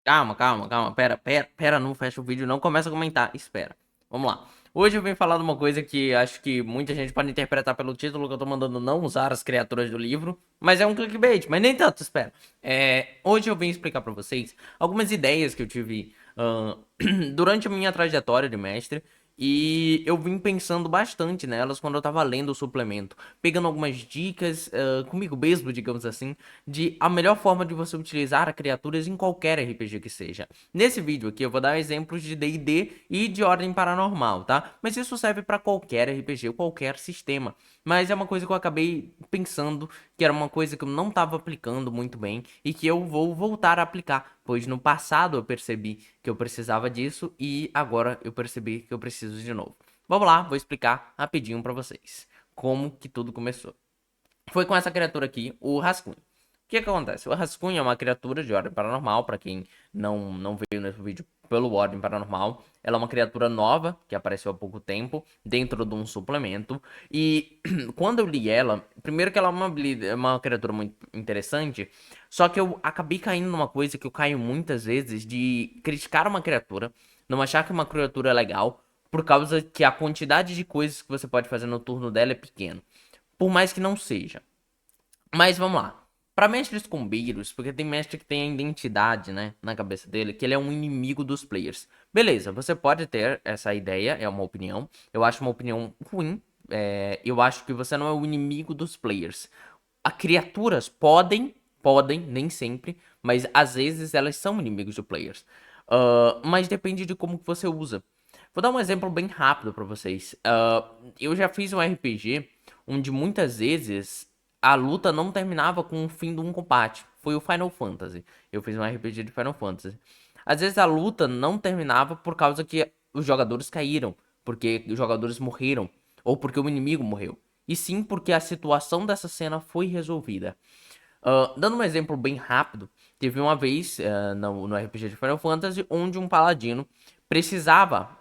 Calma. Pera, não fecha o vídeo, não começa a comentar. Espera. Vamos lá. Hoje eu vim falar de uma coisa que acho que muita gente pode interpretar pelo título que eu tô mandando não usar as criaturas do livro, mas é um clickbait, mas nem tanto, espera. Hoje eu vim explicar pra vocês algumas ideias que eu tive durante a minha trajetória de mestre. E eu vim pensando bastante nelas quando eu tava lendo o suplemento, pegando algumas dicas comigo mesmo, digamos assim, de a melhor forma de você utilizar criaturas em qualquer RPG que seja. Nesse vídeo aqui eu vou dar exemplos de D&D e de Ordem Paranormal, tá? Mas isso serve para qualquer RPG, qualquer sistema. Mas é uma coisa que eu acabei pensando que era uma coisa que eu não estava aplicando muito bem e que eu vou voltar a aplicar, pois no passado eu percebi que eu precisava disso e agora eu percebi que eu preciso de novo. Vamos lá, vou explicar rapidinho para vocês como que tudo começou. Foi com essa criatura aqui, o Rascunho. O que acontece? O Rascunho é uma criatura de Ordem Paranormal, para quem não veio nesse vídeo pelo Ordem Paranormal. Ela é uma criatura nova, que apareceu há pouco tempo, dentro de um suplemento. E quando eu li ela, primeiro que ela é uma criatura muito interessante, só que eu acabei caindo numa coisa que eu caio muitas vezes, de criticar uma criatura, não achar que uma criatura é legal, por causa que a quantidade de coisas que você pode fazer no turno dela é pequena. Por mais que não seja. Mas vamos lá. Para mestres combeiros, porque tem mestre que tem a identidade, né, na cabeça dele, que ele é um inimigo dos players. Beleza, você pode ter essa ideia, é uma opinião. Eu acho uma opinião ruim. Eu acho que você não é o inimigo dos players. As criaturas podem, nem sempre, mas às vezes elas são inimigos de players. Mas depende de como que você usa. Vou dar um exemplo bem rápido para vocês. Eu já fiz um RPG onde muitas vezes a luta não terminava com o fim de um combate. Foi o Final Fantasy. Eu fiz um RPG de Final Fantasy. Às vezes a luta não terminava por causa que os jogadores caíram, porque os jogadores morreram, ou porque o inimigo morreu. E sim porque a situação dessa cena foi resolvida. Dando um exemplo bem rápido, teve uma vez no RPG de Final Fantasy onde um paladino precisava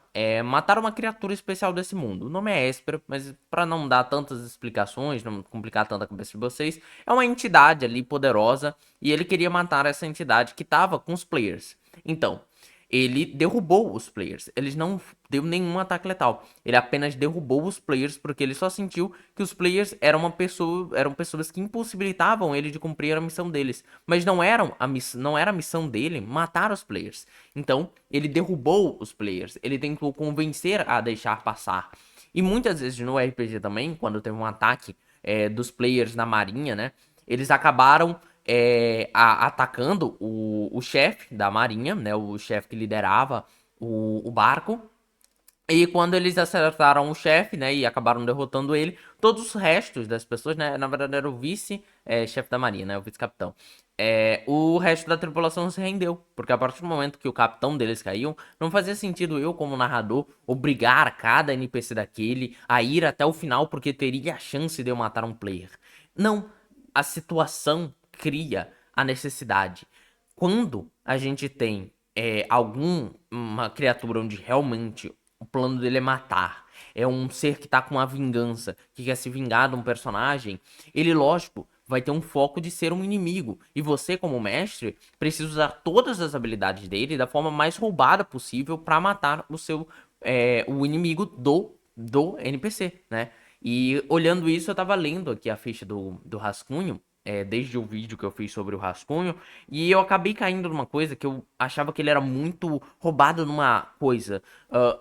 matar uma criatura especial desse mundo. O nome é Esper, mas para não dar tantas explicações, não complicar tanto a cabeça de vocês, é uma entidade ali poderosa e ele queria matar essa entidade que estava com os players. Então, ele derrubou os players. Ele não deu nenhum ataque letal. Ele apenas derrubou os players porque ele só sentiu que os players eram pessoas que impossibilitavam ele de cumprir a missão deles. Mas não era a missão dele matar os players. Então, ele derrubou os players. Ele tentou convencer a deixar passar. E muitas vezes no RPG também, quando teve um ataque dos players na marinha, né? Eles acabaram atacando o chefe da marinha, né? O chefe que liderava o barco. E quando eles acertaram o chefe, né, e acabaram derrotando ele, todos os restos das pessoas, né, na verdade era o vice-chefe da marinha, né, o vice-capitão. O resto da tripulação se rendeu, porque a partir do momento que o capitão deles caiu, não fazia sentido eu, como narrador, obrigar cada NPC daquele a ir até o final porque teria a chance de eu matar um player. Não, a situação cria a necessidade. Quando a gente tem alguma criatura onde realmente o plano dele é matar, é um ser que tá com uma vingança, que quer se vingar de um personagem, ele, lógico, vai ter um foco de ser um inimigo. E você, como mestre, precisa usar todas as habilidades dele da forma mais roubada possível para matar o inimigo do NPC, né? E olhando isso, eu tava lendo aqui a ficha do Rascunho, desde o vídeo que eu fiz sobre o Rascunho, e eu acabei caindo numa coisa que eu achava que ele era muito roubado numa coisa.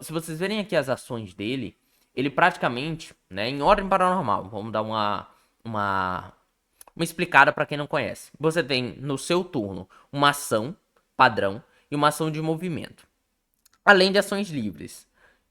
Se vocês verem aqui as ações dele, ele praticamente, né, em ordem paranormal, vamos dar uma, uma explicada para quem não conhece. Você tem no seu turno uma ação padrão e uma ação de movimento, além de ações livres.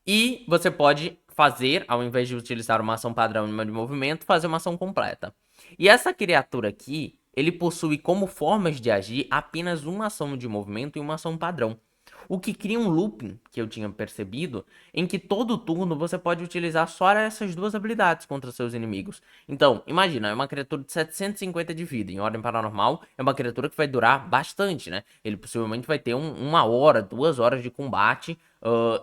E você pode fazer, ao invés de utilizar uma ação padrão e uma de movimento, fazer uma ação completa. E essa criatura aqui, ele possui como formas de agir apenas uma ação de movimento e uma ação padrão. O que cria um looping, que eu tinha percebido, em que todo turno você pode utilizar só essas duas habilidades contra seus inimigos. Então, imagina, é uma criatura de 750 de vida. Em ordem paranormal, é uma criatura que vai durar bastante, né? Ele possivelmente vai ter uma hora, 2 horas de combate.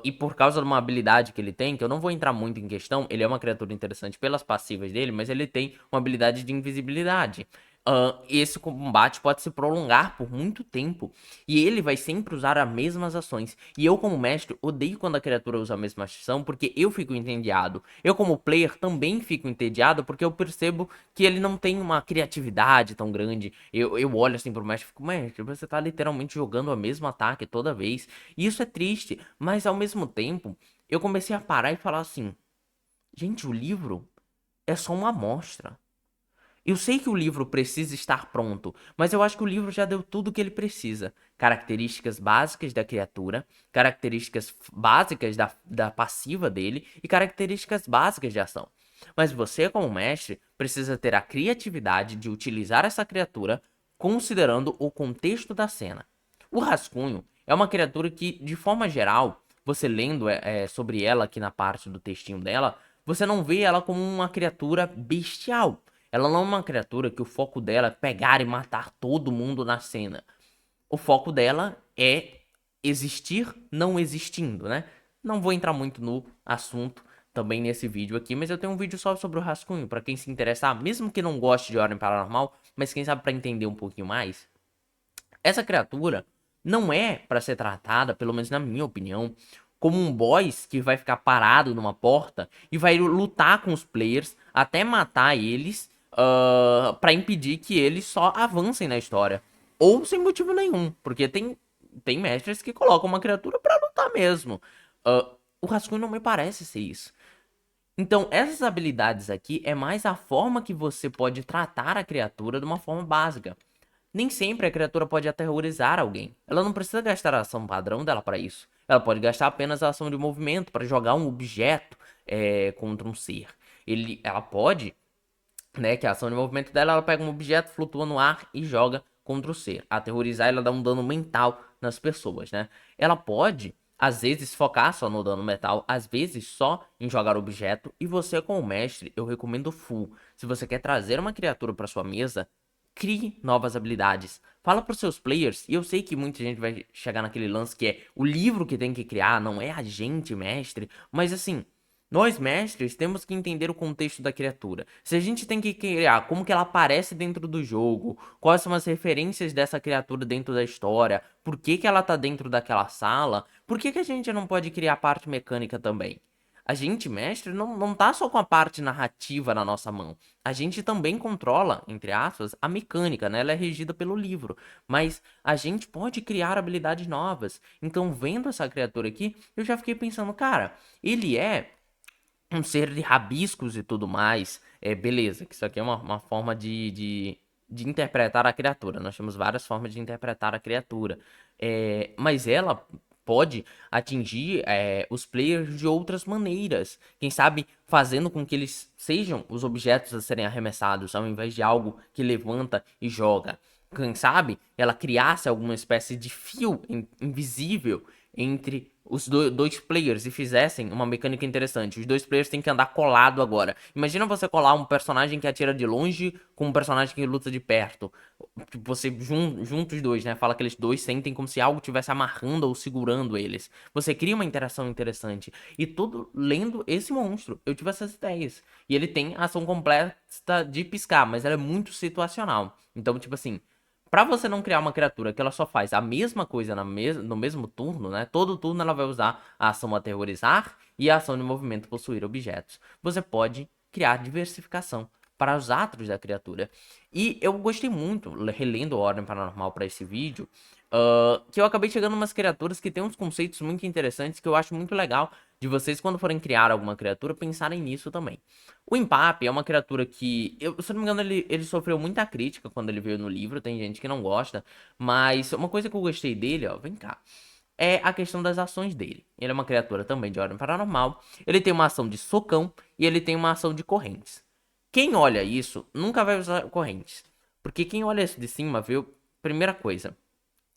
E por causa de uma habilidade que ele tem, que eu não vou entrar muito em questão, ele é uma criatura interessante pelas passivas dele, mas ele tem uma habilidade de invisibilidade. esse combate pode se prolongar por muito tempo. E ele vai sempre usar as mesmas ações. E eu, como mestre, odeio quando a criatura usa a mesma ação, porque eu fico entediado. Eu, como player, também fico entediado, porque eu percebo que ele não tem uma criatividade tão grande. Eu olho assim pro mestre e fico, mestre, você tá literalmente jogando o mesmo ataque toda vez. E isso é triste, mas ao mesmo tempo, eu comecei a parar e falar assim: gente, o livro é só uma amostra. Eu sei que o livro precisa estar pronto, mas eu acho que o livro já deu tudo o que ele precisa. Características básicas da criatura, características básicas da passiva dele e características básicas de ação. Mas você, como mestre, precisa ter a criatividade de utilizar essa criatura considerando o contexto da cena. O rascunho é uma criatura que, de forma geral, você lendo sobre ela aqui na parte do textinho dela, você não vê ela como uma criatura bestial. Ela não é uma criatura que o foco dela é pegar e matar todo mundo na cena. O foco dela é existir não existindo, né? Não vou entrar muito no assunto também nesse vídeo aqui, mas eu tenho um vídeo só sobre o rascunho, para quem se interessar, mesmo que não goste de Ordem Paranormal, mas quem sabe para entender um pouquinho mais. Essa criatura não é para ser tratada, pelo menos na minha opinião, como um boss que vai ficar parado numa porta e vai lutar com os players até matar eles para impedir que eles só avancem na história. Ou sem motivo nenhum, porque tem mestres que colocam uma criatura para lutar mesmo. O rascunho não me parece ser isso. Então, essas habilidades aqui é mais a forma que você pode tratar a criatura de uma forma básica. Nem sempre a criatura pode aterrorizar alguém. Ela não precisa gastar a ação padrão dela para isso. Ela pode gastar apenas a ação de movimento para jogar um objeto contra um ser. Ela pode, né, que a ação de movimento dela, ela pega um objeto, flutua no ar e joga contra o ser. Aterrorizar, ela dá um dano mental nas pessoas, né? Ela pode, às vezes, focar só no dano mental, às vezes só em jogar objeto. E você, como mestre, eu recomendo full. Se você quer trazer uma criatura para sua mesa, crie novas habilidades. Fala para os seus players, e eu sei que muita gente vai chegar naquele lance que é o livro que tem que criar, não é a gente, mestre, mas assim, nós mestres temos que entender o contexto da criatura. Se a gente tem que criar como que ela aparece dentro do jogo, quais são as referências dessa criatura dentro da história, por que que ela tá dentro daquela sala, por que que a gente não pode criar parte mecânica também? A gente, mestre, não tá só com a parte narrativa na nossa mão. A gente também controla, entre aspas, a mecânica, né? Ela é regida pelo livro. Mas a gente pode criar habilidades novas. Então, vendo essa criatura aqui, eu já fiquei pensando, cara, ele é um ser de rabiscos e tudo mais. Beleza, que isso aqui é uma forma de interpretar a criatura. Nós temos várias formas de interpretar a criatura. Mas ela pode atingir os players de outras maneiras. Quem sabe fazendo com que eles sejam os objetos a serem arremessados, ao invés de algo que levanta e joga. Quem sabe ela criasse alguma espécie de fio invisível entre os dois players e fizessem uma mecânica interessante. Os dois players têm que andar colado agora. Imagina você colar um personagem que atira de longe com um personagem que luta de perto. Tipo, você junta os dois, né? Fala que eles dois sentem como se algo estivesse amarrando ou segurando eles. Você cria uma interação interessante. E tudo lendo esse monstro. Eu tive essas ideias. E ele tem a ação completa de piscar, mas ela é muito situacional. Então, tipo assim, pra você não criar uma criatura que ela só faz a mesma coisa no mesmo turno, né? Todo turno ela vai usar a ação aterrorizar e a ação de movimento possuir objetos. Você pode criar diversificação para os atos da criatura. E eu gostei muito, relendo a Ordem Paranormal para esse vídeo, que eu acabei chegando umas criaturas que têm uns conceitos muito interessantes que eu acho muito legal de vocês, quando forem criar alguma criatura, pensarem nisso também. O Empap é uma criatura que, se eu não me engano, ele sofreu muita crítica quando ele veio no livro, tem gente que não gosta, mas uma coisa que eu gostei dele, ó, vem cá, é a questão das ações dele. Ele é uma criatura também de ordem paranormal, ele tem uma ação de socão e ele tem uma ação de correntes. Quem olha isso nunca vai usar correntes, porque quem olha isso de cima vê, primeira coisa,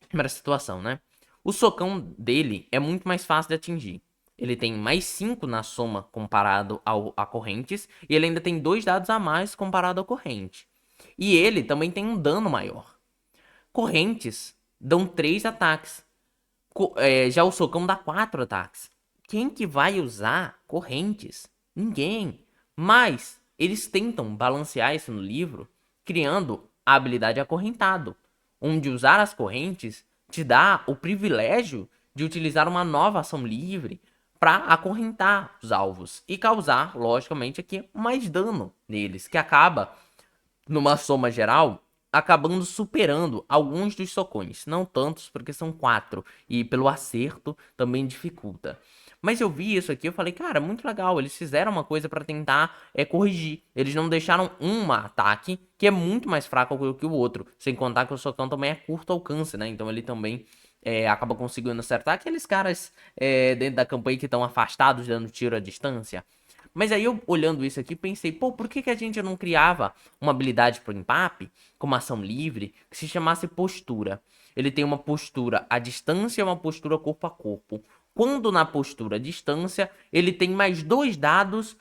primeira situação, né? O socão dele é muito mais fácil de atingir. Ele tem mais 5 na soma comparado a correntes. E ele ainda tem 2 dados a mais comparado à corrente. E ele também tem um dano maior. Correntes dão 3 ataques. Já o socão dá 4 ataques. Quem que vai usar correntes? Ninguém. Mas eles tentam balancear isso no livro, criando a habilidade Acorrentado, onde usar as correntes te dá o privilégio de utilizar uma nova ação livre para acorrentar os alvos e causar, logicamente, aqui mais dano neles, que acaba, numa soma geral, acabando superando alguns dos socões. Não tantos, porque são 4, e pelo acerto também dificulta. Mas eu vi isso aqui, eu falei, cara, muito legal. Eles fizeram uma coisa pra tentar corrigir. Eles não deixaram um ataque que é muito mais fraco que o outro. Sem contar que o socão também é curto alcance, né? Então ele também acaba conseguindo acertar aqueles caras dentro da campanha que estão afastados, dando tiro à distância. Mas aí eu, olhando isso aqui, pensei, pô, por que a gente não criava uma habilidade pro empap, como ação livre, que se chamasse postura? Ele tem uma postura à distância e uma postura corpo a corpo. Quando na postura à distância, ele tem mais 2 dados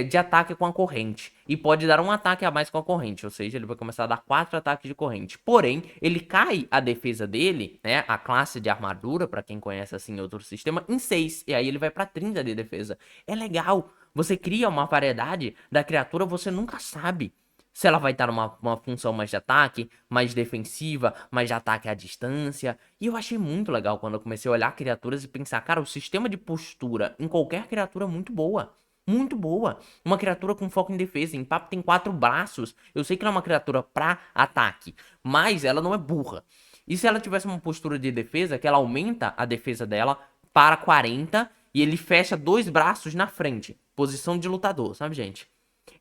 de ataque com a corrente. E pode dar um ataque a mais com a corrente. Ou seja, ele vai começar a dar 4 ataques de corrente. Porém, ele cai a defesa dele, né? A classe de armadura, pra quem conhece assim outro sistema, em 6. E aí ele vai pra 30 de defesa. É legal. Você cria uma variedade da criatura, você nunca sabe se ela vai estar numa função mais de ataque, mais defensiva, mais de ataque à distância. E eu achei muito legal quando eu comecei a olhar criaturas e pensar, cara, o sistema de postura em qualquer criatura é muito boa. Muito boa. Uma criatura com foco em defesa. Em papo tem 4 braços. Eu sei que ela é uma criatura pra ataque, mas ela não é burra. E se ela tivesse uma postura de defesa, que ela aumenta a defesa dela para 40 e ele fecha 2 braços na frente. Posição de lutador, sabe, gente?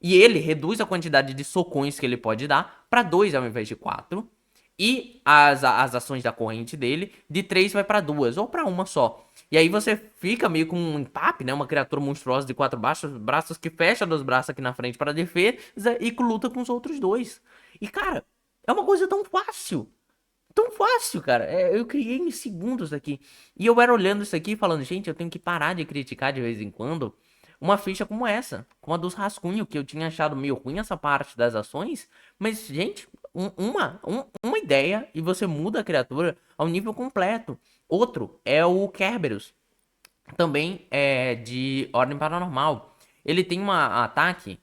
E ele reduz a quantidade de socões que ele pode dar para 2 ao invés de 4. E as ações da corrente dele, de 3 vai para 2, ou para uma só. E aí você fica meio com um empap, né? Uma criatura monstruosa de 4 braços que fecha 2 braços aqui na frente para defesa e luta com os outros 2. E cara, é uma coisa tão fácil. Tão fácil, cara. Eu criei em segundos aqui. E eu era olhando isso aqui e falando, gente, eu tenho que parar de criticar de vez em quando uma ficha como essa, como a dos rascunhos, que eu tinha achado meio ruim essa parte das ações. Mas, gente, uma ideia e você muda a criatura ao nível completo. Outro é o Kerberos, também é de ordem paranormal. Ele tem um ataque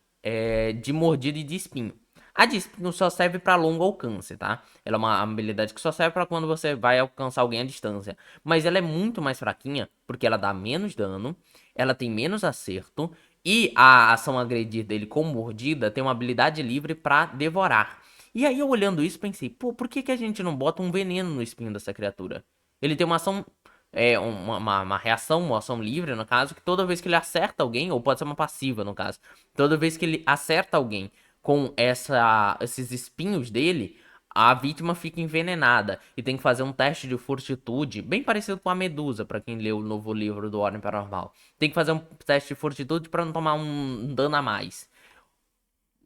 de mordida e de espinho. A de espinho só serve para longo alcance, tá? Ela é uma habilidade que só serve para quando você vai alcançar alguém à distância. Mas ela é muito mais fraquinha, porque ela dá menos dano, ela tem menos acerto, e a ação agredir dele com mordida tem uma habilidade livre para devorar. E aí eu olhando isso pensei, pô, por que a gente não bota um veneno no espinho dessa criatura? Ele tem uma ação uma reação, uma ação livre, no caso, que toda vez que ele acerta alguém, ou pode ser uma passiva, no caso, toda vez que ele acerta alguém com esses espinhos dele, a vítima fica envenenada e tem que fazer um teste de fortitude, bem parecido com a Medusa, pra quem leu o novo livro do Ordem Paranormal. Tem que fazer um teste de fortitude pra não tomar um dano a mais.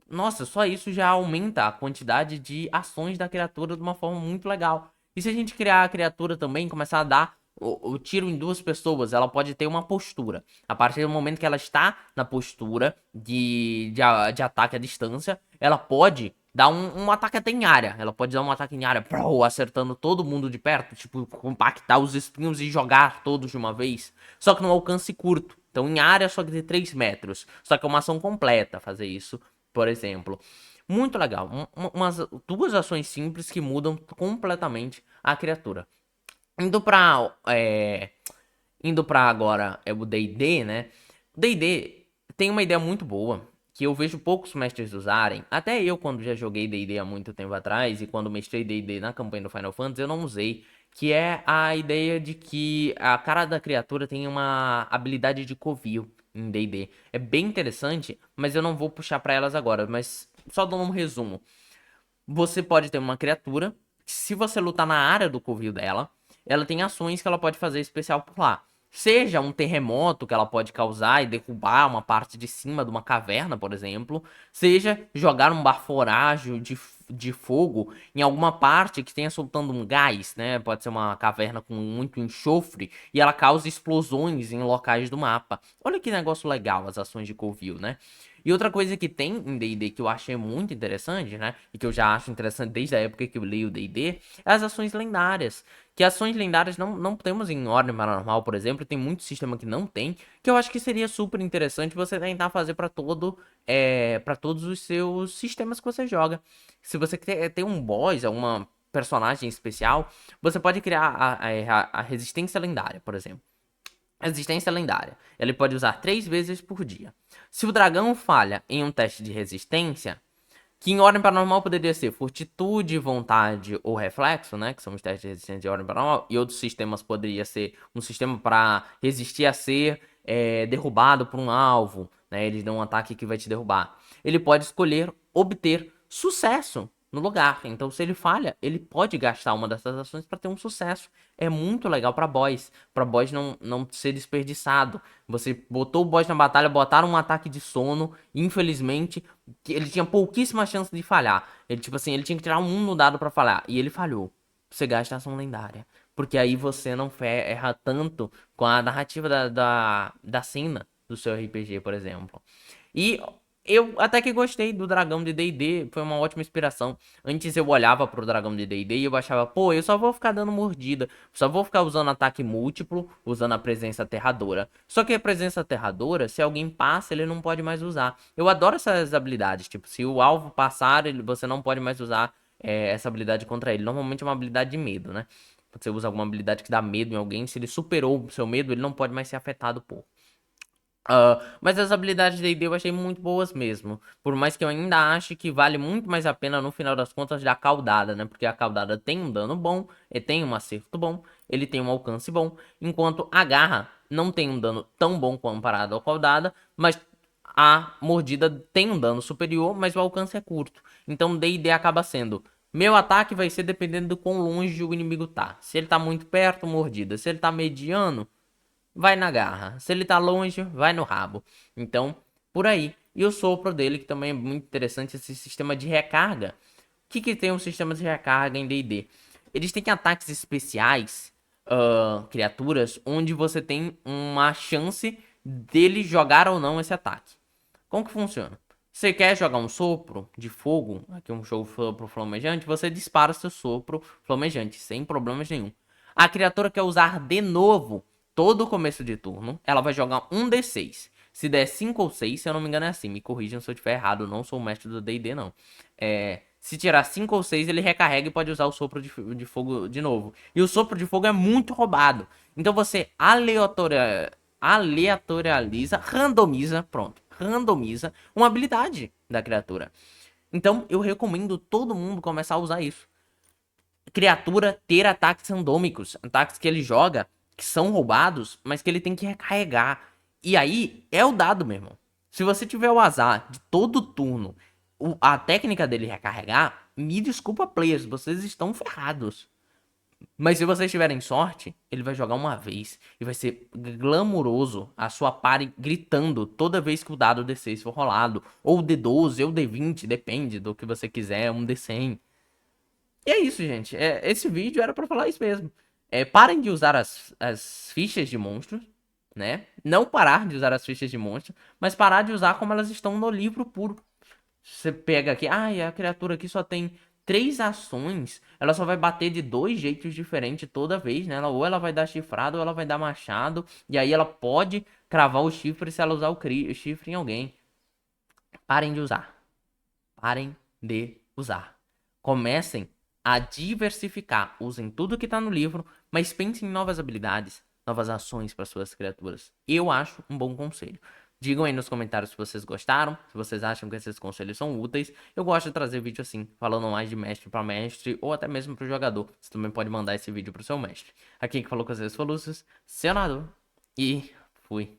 Nossa, só isso já aumenta a quantidade de ações da criatura de uma forma muito legal. E se a gente criar a criatura também, começar a dar o tiro em 2 pessoas, ela pode ter uma postura. A partir do momento que ela está na postura de ataque à distância, ela pode dar um ataque até em área. Ela pode dar um ataque em área, acertando todo mundo de perto, tipo, compactar os espinhos e jogar todos de uma vez. Só que no alcance curto. Então, em área, só que de 3 metros. Só que é uma ação completa fazer isso, por exemplo. Muito legal. Umas 2 ações simples que mudam completamente a criatura. Indo pra. Indo pra agora o DD, né? O DD tem uma ideia muito boa. Que eu vejo poucos mestres usarem. Até eu, quando já joguei DD há muito tempo atrás. E quando mestrei DD na campanha do Final Fantasy, eu não usei. Que é a ideia de que a cara da criatura tem uma habilidade de covil em DD. É bem interessante, mas eu não vou puxar pra elas agora. Mas só dando um resumo. Você pode ter uma criatura, que se você lutar na área do covil dela, ela tem ações que ela pode fazer especial por lá. Seja um terremoto que ela pode causar e derrubar uma parte de cima de uma caverna, por exemplo. Seja jogar um baforágio de fogo em alguma parte que tenha soltando um gás, né? Pode ser uma caverna com muito enxofre e ela causa explosões em locais do mapa. Olha que negócio legal as ações de covil, né? E outra coisa que tem em D&D que eu achei muito interessante, né? E que eu já acho interessante desde a época que eu li o D&D, é as ações lendárias. Que ações lendárias não temos em Ordem Paranormal, por exemplo, tem muito sistema que não tem, que eu acho que seria super interessante você tentar fazer para todos os seus sistemas que você joga. Se você quer ter um boss, uma personagem especial, você pode criar a resistência lendária, por exemplo. Resistência lendária. Ele pode usar 3 vezes por dia. Se o dragão falha em um teste de resistência, que em ordem paranormal poderia ser fortitude, vontade ou reflexo, né? Que são os testes de resistência de ordem paranormal. E outros sistemas poderia ser um sistema para resistir a ser derrubado por um alvo, né? Eles dão um ataque que vai te derrubar. Ele pode escolher obter sucesso no lugar. Então, se ele falha, ele pode gastar uma dessas ações para ter um sucesso. É muito legal para boss não ser desperdiçado. Você botou o boss na batalha, botaram um ataque de sono, infelizmente, que ele tinha pouquíssima chance de falhar. Ele, tipo assim, ele tinha que tirar um no dado pra falhar. E ele falhou. Você gasta a ação lendária. Porque aí você não erra tanto com a narrativa da cena do seu RPG, por exemplo. E eu até que gostei do dragão de D&D, foi uma ótima inspiração. Antes eu olhava pro dragão de D&D e eu achava, pô, eu só vou ficar dando mordida, só vou ficar usando ataque múltiplo, usando a presença aterradora. Só que a presença aterradora, se alguém passa, ele não pode mais usar. Eu adoro essas habilidades, tipo, se o alvo passar, você não pode mais usar essa habilidade contra ele. Normalmente é uma habilidade de medo, né? Você usa alguma habilidade que dá medo em alguém, se ele superou o seu medo, ele não pode mais ser afetado por. Mas as habilidades de D&D eu achei muito boas mesmo. Por mais que eu ainda ache que vale muito mais a pena no final das contas da caudada, né? Porque a caudada tem um dano bom, ele tem um acerto bom, ele tem um alcance bom, enquanto a garra não tem um dano tão bom comparado à caudada, mas a mordida tem um dano superior, mas o alcance é curto. Então D&D acaba sendo meu ataque vai ser dependendo do quão longe o inimigo tá. Se ele tá muito perto, mordida. Se ele tá mediano, vai na garra. Se ele tá longe, vai no rabo. Então, por aí. E o sopro dele, que também é muito interessante, esse sistema de recarga. O que tem um sistema de recarga em D&D? Eles têm ataques especiais, criaturas, onde você tem uma chance dele jogar ou não esse ataque. Como que funciona? Você quer jogar um sopro de fogo, aqui um sopro flamejante, você dispara seu sopro flamejante, sem problemas nenhum. A criatura quer usar de novo todo começo de turno, ela vai jogar um D6. Se der 5 ou 6, se eu não me engano é assim, me corrijam se eu estiver errado, eu não sou o mestre do D&D não. Se tirar 5 ou 6, ele recarrega e pode usar o sopro de fogo de novo. E o sopro de fogo é muito roubado. Então você aleatorializa, randomiza uma habilidade da criatura. Então eu recomendo todo mundo começar a usar isso. Criatura ter ataques randômicos, ataques que ele joga que são roubados, mas que ele tem que recarregar. E aí é o dado, meu irmão. Se você tiver o azar de todo turno a técnica dele recarregar, me desculpa, players, vocês estão ferrados. Mas se vocês tiverem sorte, ele vai jogar uma vez e vai ser glamuroso a sua party gritando toda vez que o dado D6 for rolado. Ou D12, ou D20, depende do que você quiser, um D100. E é isso, gente. Esse vídeo era pra falar isso mesmo. Parem de usar as fichas de monstros, né? Não parar de usar as fichas de monstros, mas parar de usar como elas estão no livro puro. Você pega aqui, a criatura aqui só tem 3 ações, ela só vai bater de 2 jeitos diferentes toda vez, né? Ou ela vai dar chifrado ou ela vai dar machado, e aí ela pode cravar o chifre se ela usar o chifre em alguém. Parem de usar. Parem de usar. Comecem a diversificar. Usem tudo que tá no livro, mas pensem em novas habilidades, novas ações para suas criaturas. Eu acho um bom conselho. Digam aí nos comentários se vocês gostaram, se vocês acham que esses conselhos são úteis. Eu gosto de trazer vídeo assim, falando mais de mestre para mestre ou até mesmo pro jogador. Você também pode mandar esse vídeo pro seu mestre. Aqui que falou com vocês foi o Lúcio, seu narrador, e fui.